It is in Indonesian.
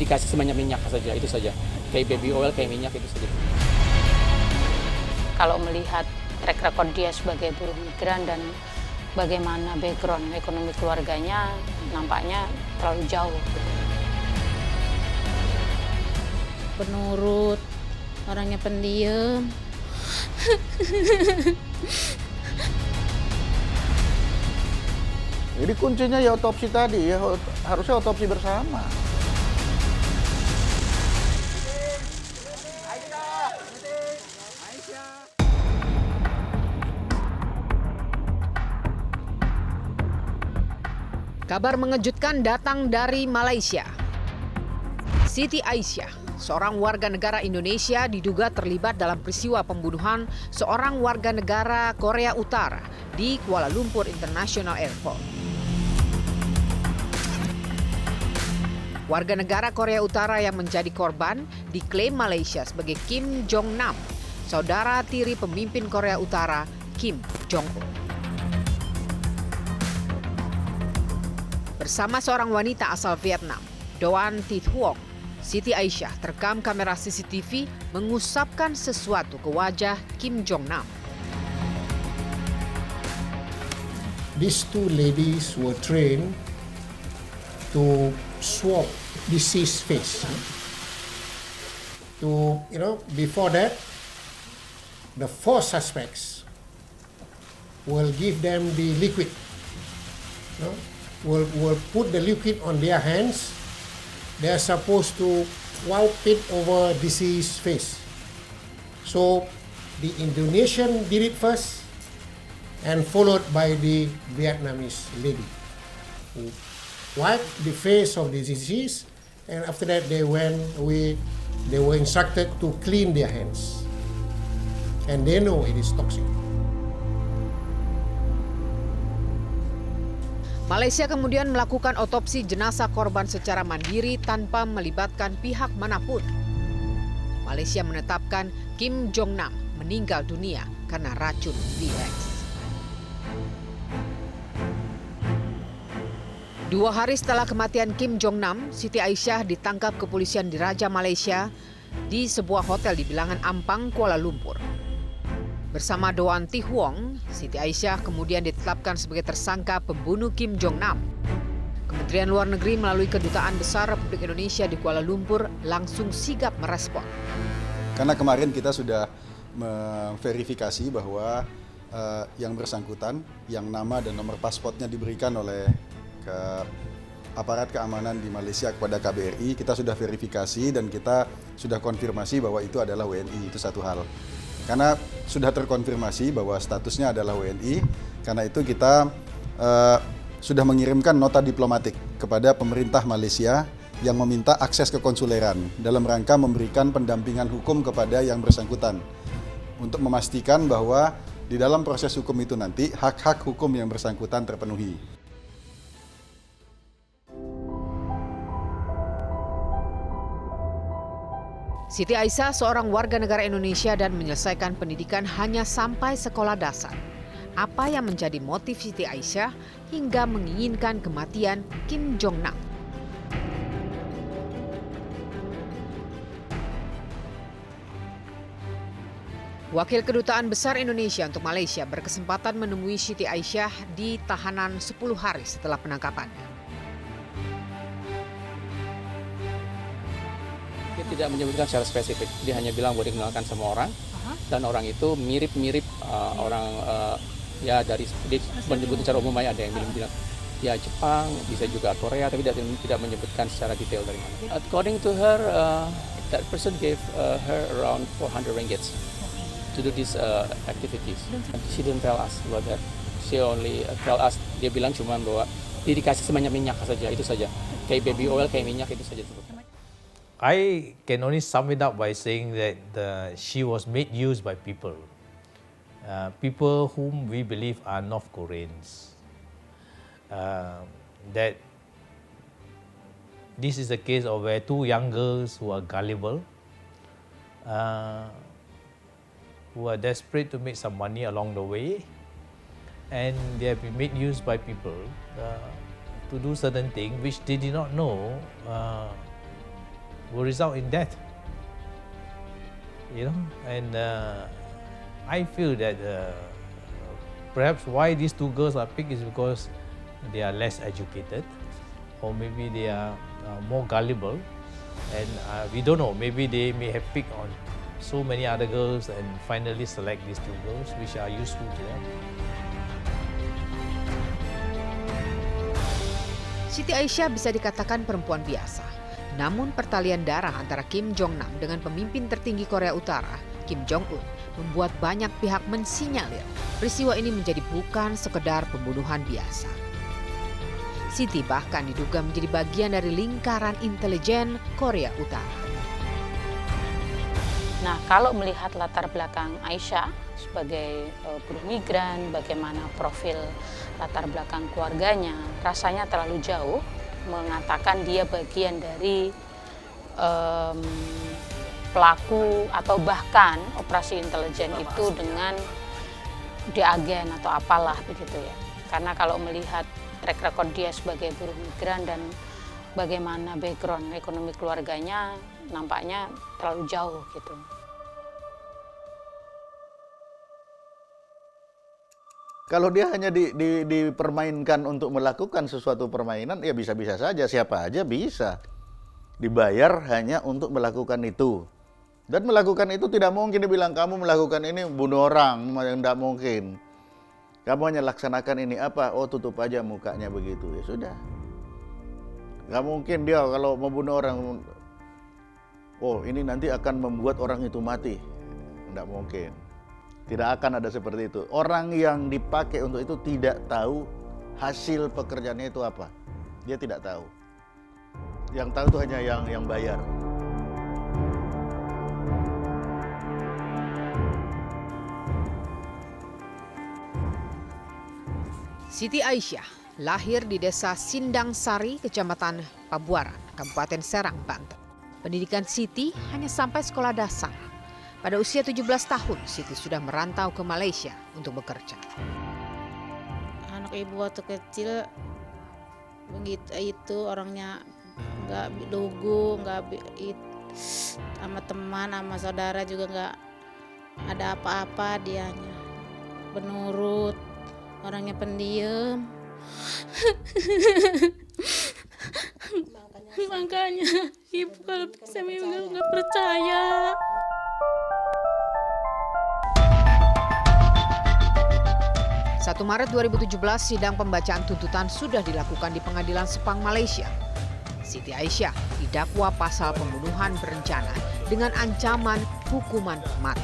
dikasih sebanyak minyak saja, itu saja. Kayak baby oil, kayak minyak, itu saja. Kalau melihat track record dia sebagai buruh migran dan bagaimana background ekonomi keluarganya, nampaknya terlalu jauh. Penurut, orangnya pendiam. Jadi kuncinya ya otopsi tadi, ya harusnya otopsi bersama. Kabar mengejutkan datang dari Malaysia. Siti Aisyah, seorang warga negara Indonesia diduga terlibat dalam peristiwa pembunuhan seorang warga negara Korea Utara di Kuala Lumpur International Airport. Warga negara Korea Utara yang menjadi korban diklaim Malaysia sebagai Kim Jong Nam, saudara tiri pemimpin Korea Utara Kim Jong Un. Bersama seorang wanita asal Vietnam, Doan Thi Huong, Siti Aisyah terekam kamera CCTV mengusapkan sesuatu ke wajah Kim Jong Nam. These two ladies were trained to swab deceased face. Before that, the four suspects will give them the liquid. Will put the liquid on their hands. They are supposed to wipe it over deceased face. So the Indonesian did it first, and followed by the Vietnamese lady who wiped the face of the deceased, and after that they were instructed to clean their hands, and they know it is toxic. Malaysia kemudian melakukan otopsi jenazah korban secara mandiri tanpa melibatkan pihak manapun. Malaysia menetapkan Kim Jong Nam meninggal dunia karena racun VX. 2 hari setelah kematian Kim Jong Nam, Siti Aisyah ditangkap kepolisian di Raja Malaysia di sebuah hotel di bilangan Ampang, Kuala Lumpur. Bersama Doan Thi Huong, Siti Aisyah kemudian ditetapkan sebagai tersangka pembunuh Kim Jong Nam. Kementerian Luar Negeri melalui Kedutaan Besar Republik Indonesia di Kuala Lumpur langsung sigap merespon. Karena kemarin kita sudah memverifikasi bahwa yang bersangkutan, yang nama dan nomor pasportnya diberikan oleh aparat keamanan di Malaysia kepada KBRI, kita sudah verifikasi dan kita sudah konfirmasi bahwa itu adalah WNI, itu satu hal. Karena sudah terkonfirmasi bahwa statusnya adalah WNI, karena itu kita sudah mengirimkan nota diplomatik kepada pemerintah Malaysia yang meminta akses ke konsuleran dalam rangka memberikan pendampingan hukum kepada yang bersangkutan untuk memastikan bahwa di dalam proses hukum itu nanti hak-hak hukum yang bersangkutan terpenuhi. Siti Aisyah seorang warga negara Indonesia dan menyelesaikan pendidikan hanya sampai sekolah dasar. Apa yang menjadi motif Siti Aisyah hingga menginginkan kematian Kim Jong Nam? Wakil Kedutaan Besar Indonesia untuk Malaysia berkesempatan menemui Siti Aisyah di tahanan 10 hari setelah penangkapannya. Dia tidak menyebutkan secara spesifik, dia hanya bilang boleh dikenalkan sama orang, dan orang itu mirip-mirip orang ya dari dia menyebut secara umum aja, ada yang bilang ya Jepang, bisa juga Korea, tapi dia tidak menyebutkan secara detail dari mana. According to her, that person gave her around 400 ringgits to do these activities. She didn't tell us about that. She only tell us, dia bilang cuma bahwa dia dikasih sebanyak minyak saja, itu saja. Kayak baby oil, kayak minyak, itu saja. I can only sum it up by saying that she was made use by people. People whom we believe are North Koreans. That this is a case of where two young girls who are gullible, who are desperate to make some money along the way, and they have been made use by people to do certain things which they did not know will result in death. You know, and I feel that perhaps why these two girls are picked is because they are less educated, or maybe they are more gullible, and we don't know. Maybe they may have picked on so many other girls and finally select these two girls, which are useful to them. Siti Aisyah bisa dikatakan perempuan biasa. Namun pertalian darah antara Kim Jong Nam dengan pemimpin tertinggi Korea Utara, Kim Jong Un, membuat banyak pihak mensinyalir peristiwa ini menjadi bukan sekedar pembunuhan biasa. Siti bahkan diduga menjadi bagian dari lingkaran intelijen Korea Utara. Nah, kalau melihat latar belakang Aisyah sebagai buruh migran, bagaimana profil latar belakang keluarganya, rasanya terlalu jauh mengatakan dia bagian dari pelaku atau bahkan operasi intelijen itu dengan diagen atau apalah begitu ya. Karena kalau melihat track record dia sebagai buruh migran dan bagaimana background ekonomi keluarganya, nampaknya terlalu jauh gitu. Kalau dia hanya dipermainkan untuk melakukan sesuatu permainan, ya bisa-bisa saja, siapa aja bisa dibayar hanya untuk melakukan itu. Dan melakukan itu tidak mungkin dibilang kamu melakukan ini bunuh orang, tidak mungkin. Kamu hanya laksanakan ini apa? Oh, tutup aja mukanya begitu, ya sudah. Gak mungkin dia kalau membunuh orang, oh ini nanti akan membuat orang itu mati. Tidak mungkin. Tidak akan ada seperti itu. Orang yang dipakai untuk itu tidak tahu hasil pekerjaannya itu apa. Dia tidak tahu. Yang tahu itu hanya yang bayar. Siti Aisyah lahir di desa Sindang Sari, Kecamatan Pabuaran, Kabupaten Serang, Banten. Pendidikan Siti hanya sampai sekolah dasar. Pada usia 17 tahun, Siti sudah merantau ke Malaysia untuk bekerja. Anak ibu waktu kecil begitu itu orangnya nggak lugu, sama teman, sama saudara juga nggak ada apa-apa, dianya penurut, orangnya pendiam. Makanya ibu kalau sama ibu nggak percaya. 1 Maret 2017, sidang pembacaan tuntutan sudah dilakukan di Pengadilan Sepang, Malaysia. Siti Aisyah didakwa pasal pembunuhan berencana dengan ancaman hukuman mati.